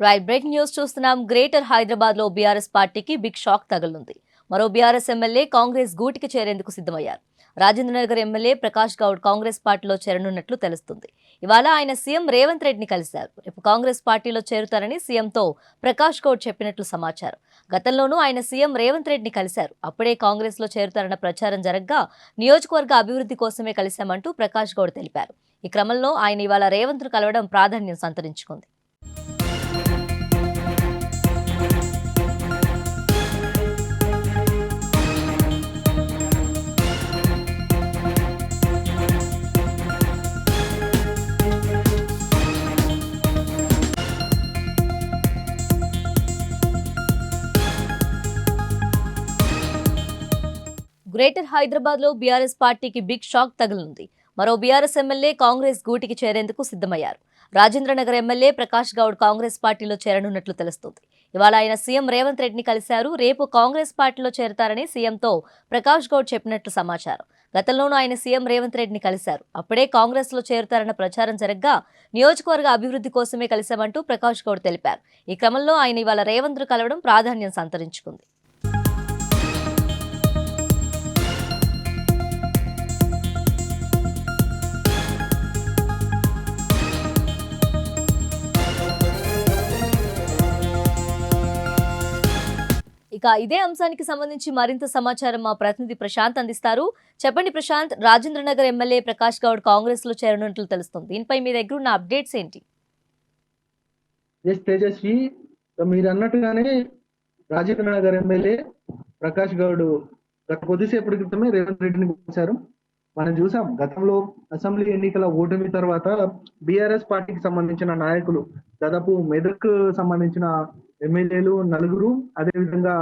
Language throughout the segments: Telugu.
రైట్ బ్రేకింగ్ న్యూస్ చూస్తున్నాం. గ్రేటర్ హైదరాబాద్ లో బీఆర్ఎస్ పార్టీకి బిగ్ షాక్ తగలనుంది. మరో బీఆర్ఎస్ ఎమ్మెల్యే కాంగ్రెస్ గూటికి చేరేందుకు సిద్ధమయ్యారు. రాజేంద్రనగర్ ఎమ్మెల్యే ప్రకాష్ గౌడ్ కాంగ్రెస్ పార్టీలో చేరనున్నట్లు తెలుస్తుంది. ఇవాళ ఆయన సీఎం రేవంత్ రెడ్డిని కలిశారు. రేపు కాంగ్రెస్ పార్టీలో చేరుతారని సీఎంతో ప్రకాష్ గౌడ్ చెప్పినట్లు సమాచారం. గతంలోనూ ఆయన సీఎం రేవంత్ రెడ్డిని కలిశారు. అప్పుడే కాంగ్రెస్ లో చేరుతారన్న ప్రచారం జరగ్గా నియోజకవర్గ అభివృద్ధి కోసమే కలిశామంటూ ప్రకాష్ గౌడ్ తెలిపారు. ఈ క్రమంలో ఆయన ఇవాళ రేవంత్ ను కలవడం ప్రాధాన్యం సంతరించుకుంది. గ్రేటర్ హైదరాబాద్ లో బీఆర్ఎస్ పార్టీకి బిగ్ షాక్ తగలనుంది. మరో బీఆర్ఎస్ ఎమ్మెల్యే కాంగ్రెస్ గూటికి చేరేందుకు సిద్ధమయ్యారు. రాజేంద్రనగర్ ఎమ్మెల్యే ప్రకాష్ గౌడ్ కాంగ్రెస్ పార్టీలో చేరనున్నట్లు తెలుస్తుంది. ఇవాళ ఆయన సీఎం రేవంత్ రెడ్డిని కలిశారు. రేపు కాంగ్రెస్ పార్టీలో చేరతారని సీఎంతో ప్రకాష్ గౌడ్ చెప్పినట్లు సమాచారం. గతంలోనూ ఆయన సీఎం రేవంత్ రెడ్డిని కలిశారు. అప్పుడే కాంగ్రెస్ లో చేరుతారన్న ప్రచారం జరగ్గా నియోజకవర్గ అభివృద్ధి కోసమే కలిశామంటూ ప్రకాష్ గౌడ్ తెలిపారు. ఈ క్రమంలో ఆయన ఇవాళ రేవంత్ ను కలవడం ప్రాధాన్యం సంతరించుకుంది. ఇక ఇదే అంశానికి సంబంధించి మరింత సమాచారం మా ప్రతినిధి ప్రశాంత్ అందిస్తారు. చెప్పండి ప్రశాంత్, రాజేంద్రనగర్ ఎమ్మెల్యే ప్రకాష్ గౌడ్ కాంగ్రెస్ లో చేరనున్నట్లు తెలుస్తుంది. దీనిపై మీ దగ్గర ఉన్న అప్డేట్స్ ఏంటి? తేజస్వి, మీరు అన్నట్టుగానే రాజేంద్రనగర్ ఎమ్మెల్యే ప్రకాష్ గౌడ్ గత కొద్దిసేపటి క్రితమే రేవంత్ రెడ్డిని కలిశారు. మనం చూసాం, గతంలో అసెంబ్లీ ఎన్నికల ఓటమి తర్వాత బీఆర్ఎస్ పార్టీకి సంబంధించిన నాయకులు దాదాపు మెదక్ సంబంధించిన ఎమ్మెల్యేలు నలుగురు, అదేవిధంగా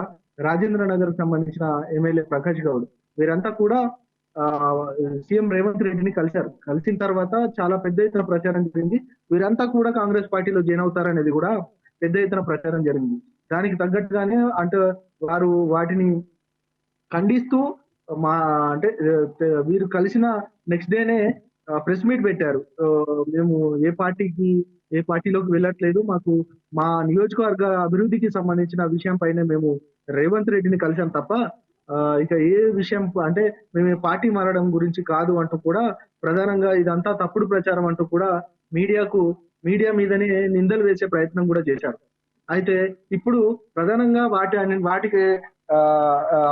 రాజేంద్ర నగర్ సంబంధించిన ఎమ్మెల్యే ప్రకాష్ గౌడ్, వీరంతా కూడా సీఎం రేవంత్ రెడ్డిని కలిశారు. కలిసిన తర్వాత చాలా పెద్ద ఎత్తున ప్రచారం జరిగింది. వీరంతా కూడా కాంగ్రెస్ పార్టీలో జాయిన్ అవుతారనేది కూడా పెద్ద ఎత్తున ప్రచారం జరిగింది. దానికి తగ్గట్టుగానే అంటే వారు వాటిని ఖండిస్తూ అంటే వీరు కలిసిన నెక్స్ట్ డేనే ప్రెస్ మీట్ పెట్టారు. మేము ఏ పార్టీలోకి వెళ్ళట్లేదు, మాకు మా నియోజకవర్గ అభివృద్ధికి సంబంధించిన విషయం పైన మేము రేవంత్ రెడ్డిని కలిసాం తప్ప ఇక ఏ విషయం అంటే మేము పార్టీ మారడం గురించి కాదు అంటూ కూడా ప్రధానంగా ఇదంతా తప్పుడు ప్రచారం అంటూ కూడా మీడియా మీదనే నిందలు వేసే ప్రయత్నం కూడా చేశారు. అయితే ఇప్పుడు ప్రధానంగా వాటికి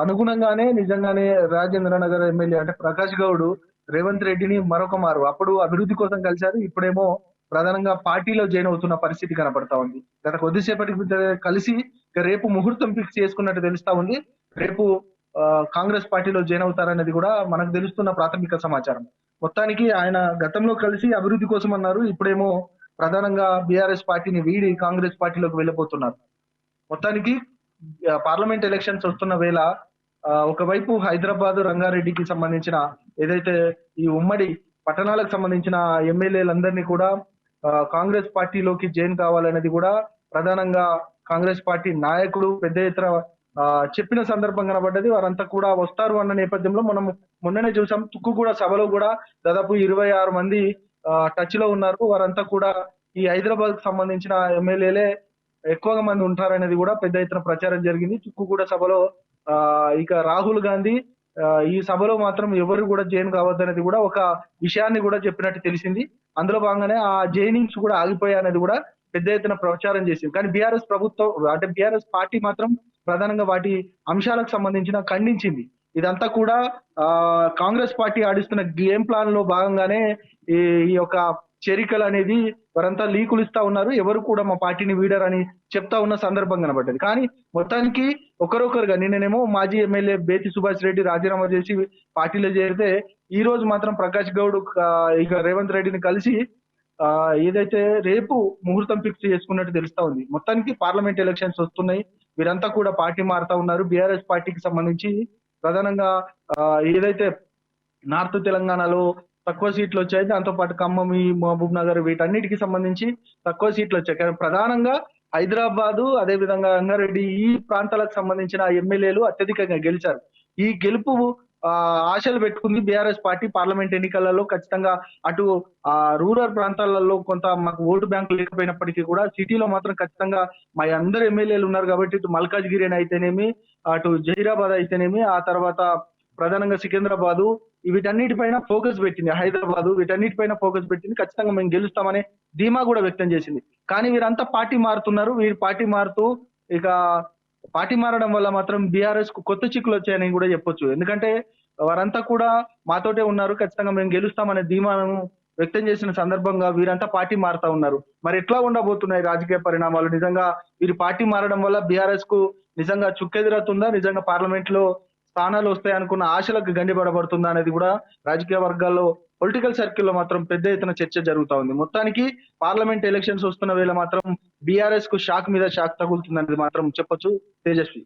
అనుగుణంగానే నిజంగానే రాజేంద్ర నగర్ ఎమ్మెల్యే అంటే ప్రకాష్ గౌడ్ రేవంత్ రెడ్డిని మరొక మారు అప్పుడు అభివృద్ధి కోసం కలిశారు, ఇప్పుడేమో ప్రధానంగా పార్టీలో జాయిన్ అవుతున్న పరిస్థితి కనపడతా ఉంది. గత కొద్దిసేపటి కలిసి రేపు ముహూర్తం ఫిక్స్ చేసుకున్నట్టు తెలుస్తా ఉంది. రేపు కాంగ్రెస్ పార్టీలో జాయిన్ అవుతారనేది కూడా మనకు తెలుస్తున్న ప్రాథమిక సమాచారం. మొత్తానికి ఆయన గతంలో కలిసి అభివృద్ధి కోసం అన్నారు, ఇప్పుడేమో ప్రధానంగా బీఆర్ఎస్ పార్టీని వీడి కాంగ్రెస్ పార్టీలోకి వెళ్ళిపోతున్నారు. మొత్తానికి పార్లమెంట్ ఎలక్షన్స్ వస్తున్న వేళ ఒకవైపు హైదరాబాద్ రంగారెడ్డికి సంబంధించిన ఏదైతే ఈ ఉమ్మడి పట్టణాలకు సంబంధించిన ఎమ్మెల్యేలందరినీ కూడా కాంగ్రెస్ పార్టీలోకి జాయిన్ కావాలనేది కూడా ప్రధానంగా కాంగ్రెస్ పార్టీ నాయకులు పెద్ద ఎత్తున చెప్పిన సందర్భం కనబడ్డది. వారంతా కూడా వస్తారు అన్న నేపథ్యంలో మనం మొన్ననే చూసాం, తుక్కుగూడ సభలో కూడా దాదాపు 26 మంది టచ్ లో ఉన్నారు. వారంతా కూడా ఈ హైదరాబాద్ కు సంబంధించిన ఎమ్మెల్యేలే ఎక్కువగా మంది ఉంటారనేది కూడా పెద్ద ఎత్తున ప్రచారం జరిగింది. తుక్కుగూడ సభలో ఇక రాహుల్ గాంధీ ఈ సభలో మాత్రం ఎవరు కూడా జాయిన్ కావద్దనేది కూడా ఒక విషయాన్ని కూడా చెప్పినట్టు తెలిసింది. అందులో భాగంగానే ఆ జైనింగ్స్ కూడా ఆగిపోయాయనేది కూడా పెద్ద ఎత్తున ప్రచారం చేసింది. కానీ బీఆర్ఎస్ ప్రభుత్వం అంటే బీఆర్ఎస్ పార్టీ మాత్రం ప్రధానంగా వాటి అంశాలకు సంబంధించిన ఖండించింది. ఇదంతా కూడా కాంగ్రెస్ పార్టీ ఆడిస్తున్న గేమ్ ప్లాన్ లో భాగంగానే ఈ యొక్క చేరికలు అనేది వారంతా లీకులు ఇస్తా ఉన్నారు, ఎవరు కూడా మా పార్టీని వీడరని చెప్తా ఉన్న సందర్భం కనబడ్డది. కానీ మొత్తానికి ఒకరొకరుగా నిన్ననేమో మాజీ ఎమ్మెల్యే బేతి సుభాష్ రెడ్డి రాజీనామా చేసి పార్టీలో చేరితే, ఈ రోజు మాత్రం ప్రకాష్ గౌడ్ ఇక రేవంత్ రెడ్డిని కలిసి ఏదైతే రేపు ముహూర్తం ఫిక్స్ చేసుకున్నట్టు తెలుస్తా ఉంది. మొత్తానికి పార్లమెంట్ ఎలక్షన్స్ వస్తున్నాయి, వీరంతా కూడా పార్టీ మారుతా ఉన్నారు. బీఆర్ఎస్ పార్టీకి సంబంధించి ప్రధానంగా ఏదైతే నార్త్ తెలంగాణలో తక్కువ సీట్లు వచ్చాయి, దాంతో పాటు ఖమ్మం, మహబూబ్ నగర్ వీటన్నిటికి సంబంధించి తక్కువ సీట్లు వచ్చాయి. కానీ ప్రధానంగా హైదరాబాదు, అదేవిధంగా రంగారెడ్డి ఈ ప్రాంతాలకు సంబంధించిన ఎమ్మెల్యేలు అత్యధికంగా గెలిచారు. ఈ గెలుపు ఆశలు పెట్టుకుంది బీఆర్ఎస్ పార్టీ. పార్లమెంట్ ఎన్నికలలో ఖచ్చితంగా అటు రూరల్ ప్రాంతాలలో కొంత మాకు ఓటు బ్యాంకు లేకపోయినప్పటికీ కూడా సిటీలో మాత్రం ఖచ్చితంగా మా అందరు ఎమ్మెల్యేలు ఉన్నారు కాబట్టి ఇటు మల్కాజ్గిరి అయితేనేమి, అటు జహీరాబాద్ అయితేనేమి, ఆ తర్వాత ప్రధానంగా సికింద్రాబాదు వీటన్నిటిపైన ఫోకస్ పెట్టింది. హైదరాబాద్ వీటన్నిటిపైన ఫోకస్ పెట్టింది. ఖచ్చితంగా మేము గెలుస్తామనే ధీమా కూడా వ్యక్తం చేసింది. కానీ వీరంతా పార్టీ మారుతున్నారు. వీరు పార్టీ మారుతూ ఇక పార్టీ మారడం వల్ల మాత్రం బీఆర్ఎస్ కు కొత్త చిక్కులు వచ్చాయని కూడా చెప్పొచ్చు. ఎందుకంటే వారంతా కూడా మాతోటే ఉన్నారు. ఖచ్చితంగా మేము గెలుస్తామనే ధీమాను వ్యక్తం చేసిన సందర్భంగా వీరంతా పార్టీ మారుతా ఉన్నారు. మరి ఎట్లా ఉండబోతున్నాయి రాజకీయ పరిణామాలు? నిజంగా వీరు పార్టీ మారడం వల్ల బీఆర్ఎస్ కు నిజంగా చుక్కెదురవుతుందా? నిజంగా పార్లమెంట్ లో స్థానాలు వస్తాయి అనుకున్న ఆశలకు గండిపడబడుతుందా అనేది కూడా రాజకీయ వర్గాల్లో పొలిటికల్ సర్కిల్లో మాత్రం పెద్ద ఎత్తున చర్చ జరుగుతా ఉంది. మొత్తానికి పార్లమెంట్ ఎలక్షన్స్ వస్తున్న వేళ మాత్రం బీఆర్ఎస్ కు షాక్ మీద షాక్ తగులుతుంది అనేది మాత్రం చెప్పొచ్చు తేజస్వి.